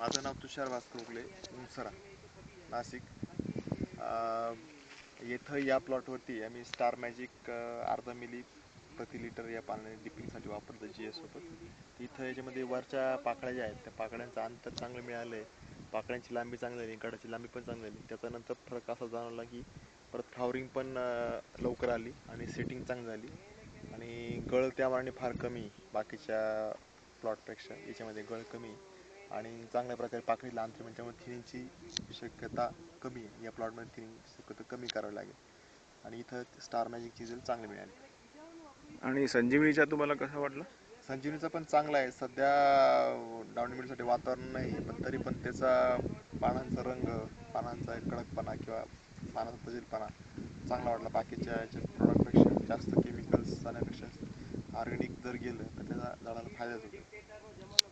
माझं नाव तुषार भास्कर उगले, मुंसरा, नाशिक. येथं या प्लॉटवरती आम्ही स्टार मॅजिक अर्धा मिली प्रति लिटर या पाण्याने डिपिंगसाठी वापरतो GS सोबत. इथं याच्यामध्ये वरच्या पाकळ्या ज्या आहेत त्या पाकळ्यांचं अंतर चांगलं मिळालं आहे, पाकळ्यांची लांबी चांगली झाली, गडाची लांबी पण चांगली झाली. त्याच्यानंतर फरक असा जाणवला की परत फ्लॉवरिंग पण लवकर आली आणि सेटिंग चांगली झाली आणि गळ त्या मानाने फार कमी बाकीच्या प्लॉटपेक्षा याच्यामध्ये गळ कमी आणि चांगल्या प्रकारे पाकळीला अंतर मिळते, त्यामुळे थिनिंगची शक्यता कमी आहे. या प्लॉटमध्ये थिनिंग शक्यता कमी करावी लागेल आणि इथं स्टार मॅजिकची रिझल्ट चांगली मिळाली. आणि संजीवनीचा तुम्हाला कसा वाटला? संजीवनीचा पण चांगला आहे. सध्या डावणीसाठी वातावरण नाही, पण तरी पण त्याचा पानांचा रंग, पानांचा कडकपणा किंवा पानांचा तजेलपणा चांगला वाटला. बाकीच्या याच्या प्रोडक्टपेक्षा जास्त केमिकल्स जाण्यापेक्षा ऑर्गॅनिक जर गेलं तर त्याचा झाडाला फायदाच होतो.